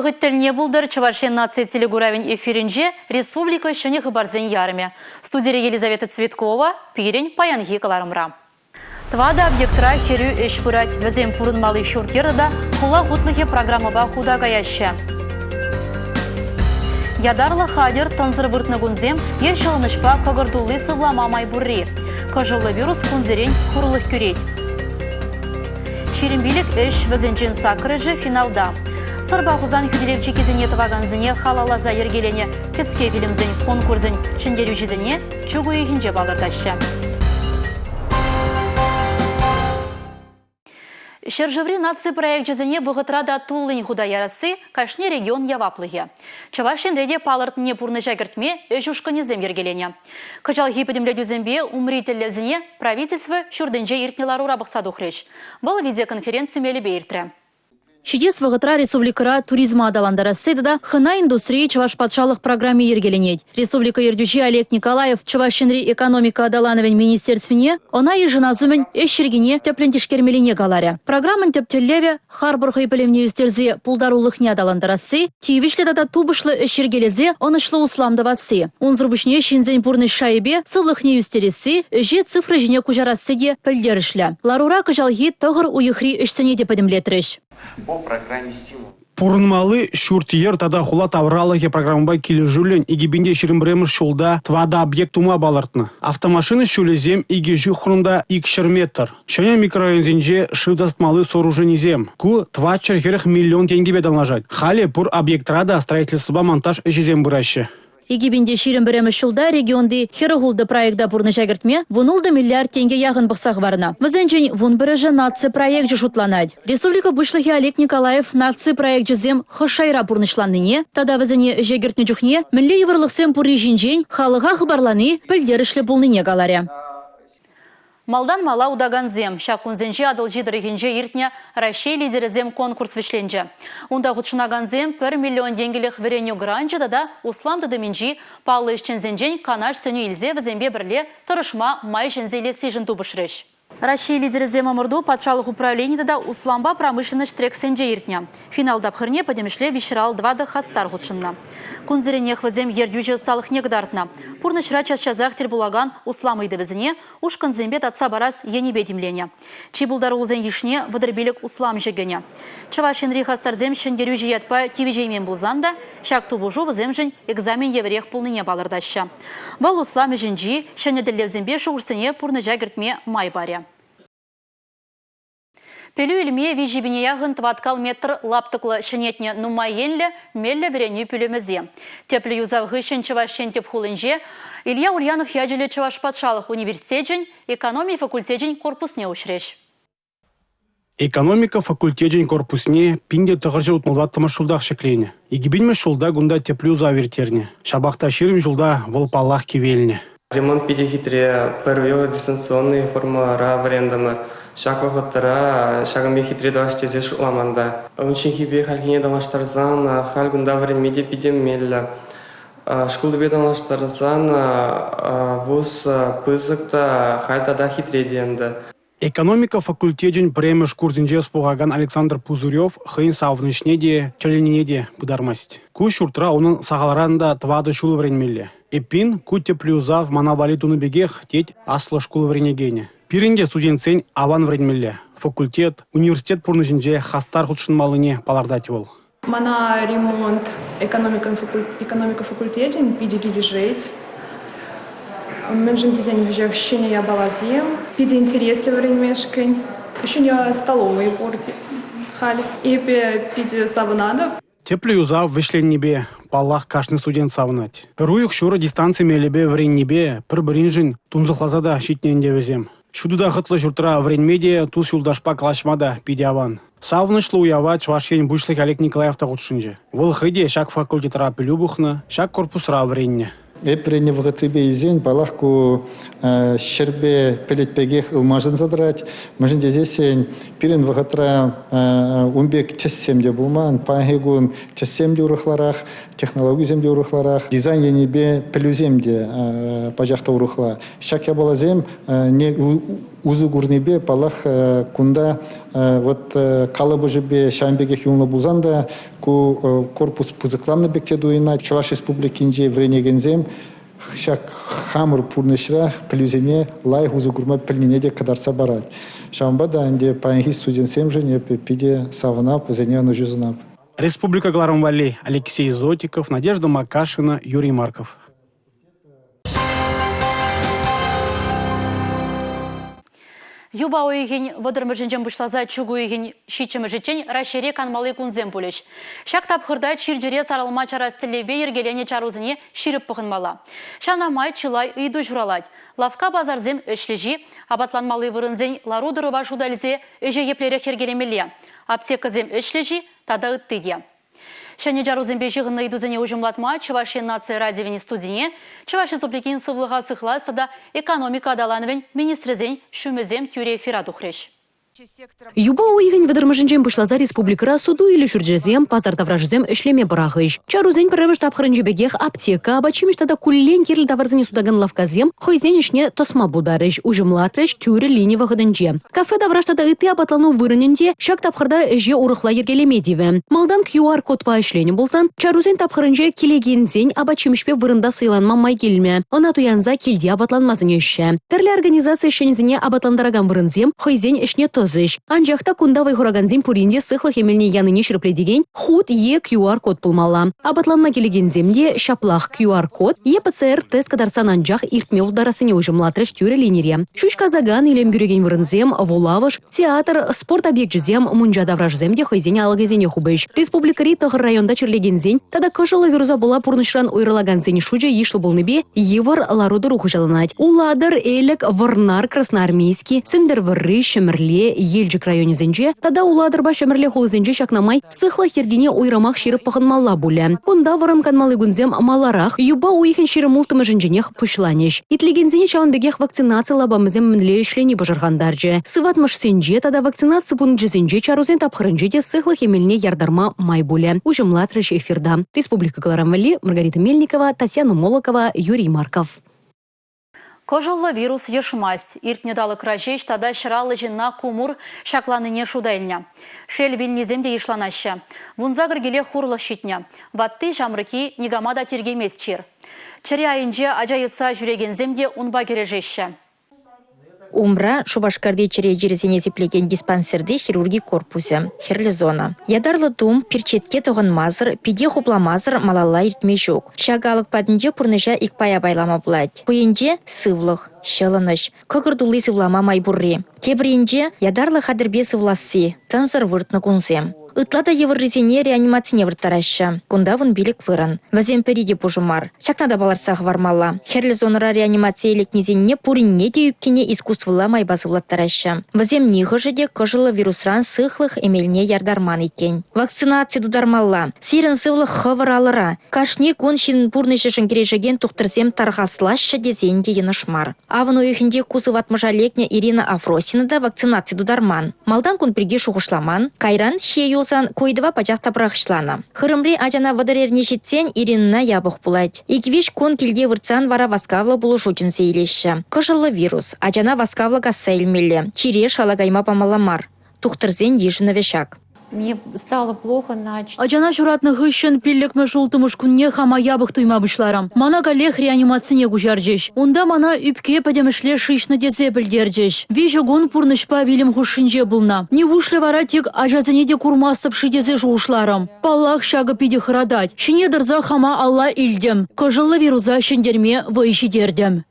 Вағыт тіліне бұлдыр Чувашия нация телегуравин эфирінже республика шыне хабарзен ярыме. Студия Елизавета Цветкова, пирень паянги каларымра. Твада объектра херю эшпырать везем пурынмалы шуртерда хула хутлыхе программаба худа гаяща. Ядарлы хадер танзыр выртны гунзем ешылынышпа кагырдулы сывлама майбурри. Кажылы вирус кунзерень курылых күрейд. Шерембилік эш везенчен сакрыжы финалда. Сырба хузан хүделевчі кезіне тываганзыне халалаза ергелене кіске фильмзен конкурзен шындеру жезіне чугуы хинже балырдаща. Шержеври нации проект жезіне бұғытрада тулын худа ярасы кашне регион яваплығы. Чавашин реде палырт не пурны жагертме өшушканезем ергелене. Качал хипедемле дүзембе умрителлезіне правительство шурденже иртнелару рабықсадухреш. Бұл видеоконференция мелі бейіртірі. Шидес вағытра республикара туризма адаландарасы да хына индустрии Чуваш патшалық программе ергеленет. Республика ердючи Олег Николаев Чувашинри экономика адалановен министерствіне она еженазымен эшшергене теплентишкермелине галаря. Программын тептеллеве харбурғы ипілемне үстерзе пулдарулықне адаландарасы, тивишлі да тубышлы эшшергелезе онышлы усламдавасы. Унзырбышне шинзен пурны шайбе сылықне үстересі же цифры жіне кужарасы де пілдерішлі. Ларура кыжалги тұғыр уйықри эшсене де подемлетріш. По программе «Стимул». Пурынмалы шуртиер тада хула тавралыхе программаба килежулен игибинде ширимбремыш шулда твада объект ума балартны. Автомашины шулезем игежу хрунда икшерметр. Шоня микрорайонзенже шивдастмалы сооруженизем. Ку 2,4 миллион тенге бедалнажать. Хале пур объектрада строительства монтаж эшезем бураща. Егибинде ширин біреміш жылда регионды херығылды проекта бұрны жагертме, вұнулды миллиард тенге яғын бұқсақ барына. Мізенжен вұн біріжі нация проект жұшутланады. Республика бұшлығы Олег Николаев нация проект жызем хышайра бұрнышланныне, тада візіне жагертні жүхне, мүлі еврлықсен бұры жинжен, халыға хыбарланы пілдерішлі бұлныне галаря. Малдан мала удаганзем, шакунзенже адыл жидырыгенже иртне Россия лидерізем конкурс вишленже. Унда ғутшынаганзем 1 миллион денгелік вереню гранжы да усланды дыминжи палы ішчензенжен канаш сөню илзе візембе бірле тұрышма май жензеле сижін тубышрыш. Россия лидерізем амырду патшалық управление да усламба промышленность трексенже иртне. Финалда пхырне подемішле вишрал 2 хастар ғутшынна. Кунзеренех візем ердюже сталық негдартна. Пурнышра часчазах тербулаган усламайды візіне, ушканзембет атса барас енебе демлене. Чибулдар улзен ешне вадырбелік услам жегене. Чавашинри хастарзем шендерю жиятпа тивижеймен булзанда, шак тубужу віземжін экзамен еврех пулныне балырдаща. Вал услам жинжи, шенеделевзембе шуғырсыне пурны жагертме май баря. Пелю илме вижибине яғын тваткал метр лаптықлы шынетне нумайенлі меллі вереню пелемезе. Теплі юзавғы шынчывашен теп хулынже, Илья Ульянов яджилі Чуваш патшалық университетжін, экономия факультетжін корпусне ұшреш. Экономика факультетжін корпусне пинде тұғыржы ұтмылбаттымы шулдақ шеклене. Егібінме шулда гунда теплі юзавертерне. Шабақта ширим жылда волпаллах кевеліне. Ремонт педихитре, первый дистанционный форма варендамы. Шак вағыттыра, шағын хитре даваште зе шуламанда. Үншін хибе халкине дамаштарзан, халгунда варенмеде пидеммелі. Шкулды бе дамаштарзан, вуз пызыкта хальтада хитре денді. Экономика факультетжін премеш курзінже споғаган Александр Пузырев хыйын савынышне де, тәленіне де бұдармаст. Ку шуртра оның сағаларанда твады шулы варенмелі. Эпин ку теплюзав манабали туныбегех теть аслы шкулы варенегене. Пиринде студентсен аван вредмелле. Факультет, университет пурнышинже хастар худшынмалыне палардать бол. Мана ремонт экономика факультетен пиди лежить. Менжин дизайн вижу щеня я балазем. Пиди интересли вредмешкань. Щеня столовые порти. Хали. И пиди савнада. Теплый юзав вышлен небе, паллах кашный студент савнать. Руюк шура дистанции мелебе врен небе, пір-бірінжін тунзықлазада щитненде везем. Шудуда хытлы журтра вренмеде туз юлдашпа калашмада пидяван. Савнышлы уява Чувашен бушлых Олег Николаев тағутшынже. Выл хыде шак факультетра пілюбухны, шак корпусра вренне. Эпрене в гатрибе изен балахку щербе пелетпегех илмажын задрать. Можем здесь пирен в гатра умбек чессем де булман, пагегун чессем де урухларах, технологии земде урухларах, дизайн енебе плюзем де пажахта урухла. Шак я балазем не узу гурнебе балах кунда вот калыбы жебе шамбегех юлны булзанда ку корпус пузыкланны бекте дуина Чуваш республикинже вренегензем шак хамыр пурнышра плюзене лай узу гурма пильнене кадарса барат. Шамбада анде паенхи студентсем же не пиде савнап зене нужузнап. Республика Гларамвали. Алексей Зотиков, Надежда Макашина, Юрий Марков. Юба ойгень водырмыжынжен бұшлаза чугу ойгень шичіміжічен рашере канмалы кунзем пулеш. Шак тапқырда чирджере саралма чара стілебе ергелене чарузыне ширіп пұхынмала. Шанамай чылай үйду журалад. Лавка базарзем өшлежі, абатланмалы вырынзен лару дырыба шудалзе өже еплері хергеремеле. Аптекызем өшлежі, тада үттіде. Шәне жарузембе жығынны идузыне ұжымлатма Чувашия нация радиовені студине, Чувашия субликин сывлыға сықластыда экономика адаланывен министрізен шүмізем тюре эфира тухреш. Юба ойгень выдырмышынчен пышлаза республикара суду или шүрджезем, пазардавражзем эшлеме бұрағыш. Чарузен піріміш тапқырынжебегех аптека, бачимештада куллен керлі даварзыне судаган лавказем, хойзен ішне тосма бударыш, ужымлатрыш тюрі линии вағыдынче. Кафе давраштада ыты абатлану вырынынде, шак тапқырда эже урықла ергелемедиве. Малдан QR-код па эшлені болсан, чарузен тапқырынже келегензен абачимешпе вырында сыйланма май келме. Она туянза келде абатланмазын еші. Тірлі организация шенезіне абатландараган вырынзем, хойзен ішне Анжақта кундавай хураганзин пуринде сықлық емеліне яныне шіріпледеген худ е QR-код пулмала. Абатланма келеген земде шаплақ QR-код е ПЦР тест кадарсан анжақ иртме ударасыне ұжымлатырыш тюрі линерия. Шуш казаган илем гүреген вырынзем, волавыш, театр, спорт объект-жызем, мунжа давражземде хойзене алығызене хубыш. Республикари тығыр районда чірлегензен, тада кышылы вируса була пурнышран ойрылаганзен шуджа ешлы болныбе евар ларуды рухы жаланать. Уладыр, элік, варнар, красноармейский, сендер вырры, шемірле, Ельджик районе зенже, тада уладырба шемірле холы зенже шакнамай сықла хергене ойрамақ шеріп пығынмалла бұлі. Бұнда варым канмалы гүнзем маларақ, юба уйхын шері мұлтымы жынженех пышланеш. Итлегензене чаванбегех вакцинация лабамызем мінле ешлені бажырғандаржы. Сыватмыш сенже, тада вакцинация бұнжы зенже чарузен тапқырынжы де сықла хемеліне ярдарма май бұлі. Ужымлатрыш эфирда. Республика Гларамвали, Маргарита Мельникова, Татьяна Молокова, Юрий Марков. Кожылы вирус ешмась. Иртнедалы кражеш тада шыралы жинна кумур шакланыне шудайльня. Шел вильнеземде ешланаща. Вунзагыр келе хурлық щитня. Ватты жамрыки негамада тергемес чир. Чыри айынже ажайытса жүрегенземде унба кережешші. Умра Шубашкарде чережересене сеплеген диспансерде хирургий корпусе, херлі зона. Ядарлы тум перчетке тоғын мазыр, пиде хупламазыр малалла иртме жоқ. Шагалық падынже пұрныша икпая байлама бұлайды. Бұйынже сывлық, шылыныш, көгірдулы сывлама майбурри. Тебірінже ядарлы хадырбе сывласы, тынзыр выртны кунзем. Ытлада евррезене реанимацине выртараща. Кундавын билік вырын. Вазем периде пужумар. Шакнада баларсақ вармалла. Херлі зонара реанимация лекнезенне пуринне деюптене искусствыла майбасывлаттараща. Вазем нихыжыде кыжылы вирусран сыхлых эмелне ярдарман екен. Вакцинация дудармалла. Сирен сывлых хывыр алыра. Кашне кун шин пурнышышын кережеген тухтырзем тарғаслаща дезенде енышмар. Авын ойхінде кусыватмыжа лекне Ирина Афросина да вакцинация дударман. Малдан кун приге шуғышламан. Кайран шею койдыва пачақта прақшлана. Хырымри ажана вадарерне жетсен Иринна ябық бұлайды. Иквиш кон келде выртсан вара васкавла бұлы жучын сейлеші. Кыжылы вирус. Ажана васкавла гасса илмелі. Чире шалагайма памаламар. Тухтырзен ешіні вешак. Мне стало плохо на... Ажана журатны ғышын пиллікмі жултымыш күнне хама ябық туймабышларам. Мана галех реанимацияне гужаржеш. Онда мана үпке падемішле шишны дезе білдержеш. Вежі гон пурнышпа вилім ғышынже бұлна. Не вушле вара тек ажазыне де курмастып шидезе жуғышларам. Паллах шағы пиде хырадать. Шине дырза хама алла илдем. Кыжылы вируза шендерме вайши дердем.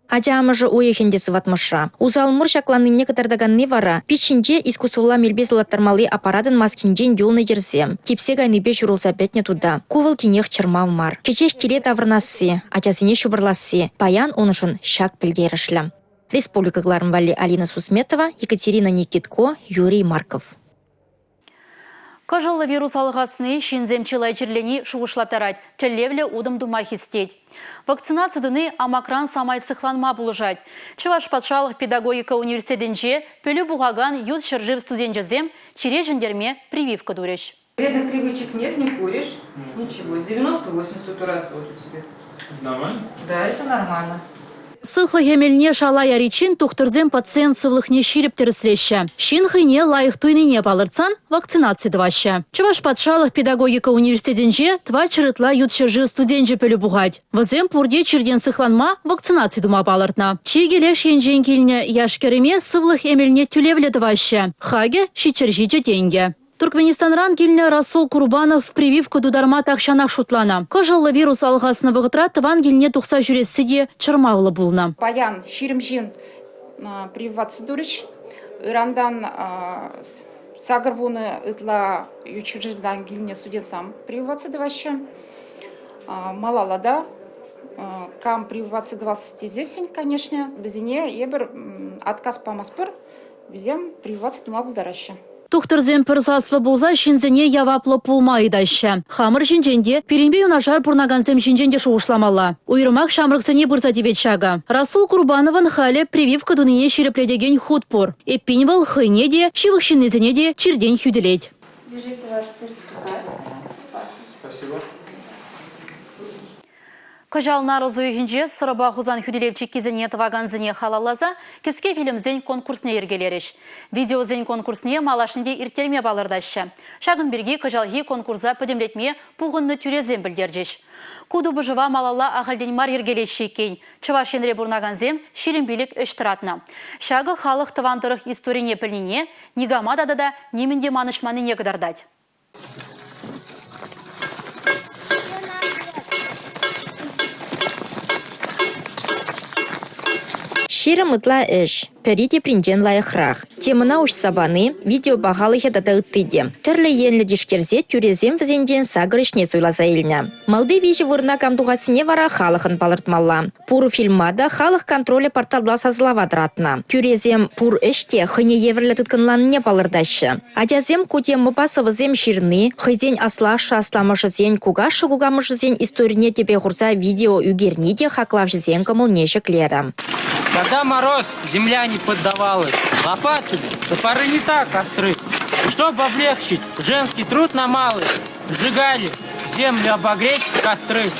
Ажамыжы ойехенде сыватмыша. Узалмыр шакланныне катардаганны вара. Пичинже искусствула мельбез латтармалы аппаратын маскинжен юлны жерсем. Типсе гайныбе журылса пятне туда. Кувыл тинех чырмав мар. Кечех келе таврнасы, ажасыне шубырласы. Паян онышын шак пілдерішлі. Республика Гларамвали, Алина Сусметова, Екатерина Никитко, Юрий Марков. Кожалы вирус алғасыны шинземчілай жерлені шуғышлатарад, тіллевлі удым дума хистеть. Вакцинацияны амакран самай сықланма бұлыжад. Чываш патшалық педагогика университетінже пөлі бұғаган юд шыржив студентжезем чережіндерме прививка дуреш. Вредных привычек нет, не куришь, ничего. 98 сатурация вот у тебя. Нормально? Да, это нормально. Сықлы хемеліне шалай аричин тухтырзем пациент сывлықне ширіп тіріслеші. Шин хыне лайық туйныне балырцан вакцинация дваща. Чываш патшалық педагогика университетінже тва чырытла ютшыржы студентже пөлі бұғад. Вазем пурде чирден сықланма вакцинация дума балыртна. Чегелеш енжен келіне яшкереме сывлық емеліне түлевлі дваща. Хаге шичыржиче деньги. Туркменистанран келіне Расул Курбанов прививка дударма тақшанақ шутлана. Кожалы вирус алғасыны вғытра тыван келіне тұқса жүресі де чырмаулы бұлна. Паян ширімжин прививация дурыш. Ирандан сагырвуны ытла ючыржыдан келіне студент сам прививация дваща. Малалада кам прививация 20 конечно. Безіне ебір отказ памаспыр. Безем прививация дума бұлдараща. Тухтырзем пырсаслы болса шинзене яваплы пулмай даща. Хамыр шинженде перенбе юнашар пурнаганзем шинженде шуғышламала. Уйрымақ шамрықсыне бұрза девет шага. Расул Курбановын халі прививка дуныне ширепледеген худпур. Эппинвал хыне де, шивық шиннезене де чирден хюделет. Держите ваш сертификат. Спасибо. Кажална розуйгінже сырыба хузан хүделевчик кезіне тываганзыне халалаза, кеске фильмзен конкурсне ергелереш. Видеозен конкурсне малашынде иртерме балырдашы. Шагын берге кажалги конкурса пөдемлетме пуғынны түрезен білдердеш. Куду бұжыва малала ағалден мар ергелеші кен. Чывашенре бұрнаганзем ширенбелік өштіратна. Шагы халық тывандырық историне піліне, негамадада да немінде манышманы негдардад. Ширым ытла эш. Перите принжен лайықрақ. Темына уш сабаны, видео бағалы хедада ыттыде. Түрлі енлі дишкерзе түрезем візенден сағырышне суйлаза еліне. Малды вижі вырна камдуғасыне вара халықын балыртмалла. Пуру фильмада халық контролі порталда сазылавадыратна. Түрезем пур эште хыне еврлі тұткынланыне балырдашы. Аджазем кудем мұпасывызем ширны, хызен аслашы асламышызен, кугашы кугамышызен историне тебе ғурза видео үгерниде хаклавшызен кымыл нешіклері. Когда мороз, земля не поддавалась. Лопаты, топоры не так остры. Чтобы облегчить женский труд на малый, сжигали землю обогреть костры.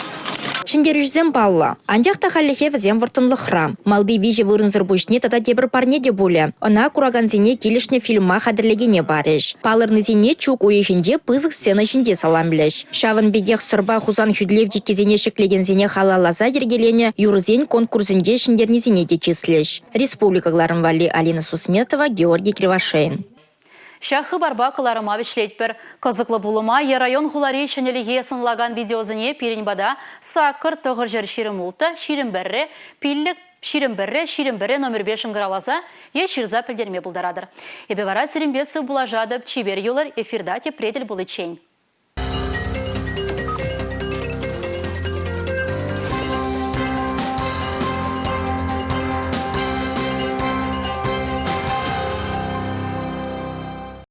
Шиндерюжзем балла. Анжақта халлихе візем выртынлы храм. Малды вижі вырынзыр бұшне тата дебір парне де боле. Она кураганзине келішне фильма хадырлегене бареш. Палырнызине чук уехінде пызық сцена жінде салам білеш. Шавын бегех сырба хузан хүдлевде кезене шеклегензине халалаза дергелене юрзен конкурсінде шиндернезине де числеш. Республикаларын вали Алина Сусметова, Георгий Кривошеин. Шахы барба кыларыма вишлейтпір. Қызықлы бұлыма ерайон хулари шенелеге сынлаган видеозыне перенбада сақыр тұғыр жер ширім ұлты, ширім бірі, пиллік ширім бірі номер 5 ғыраласа, ел ширза пілдерме бұлдарадыр. Ебе вара сірімбесі бұла жадып, чибер юлар эфирдате предель бұлы чейн.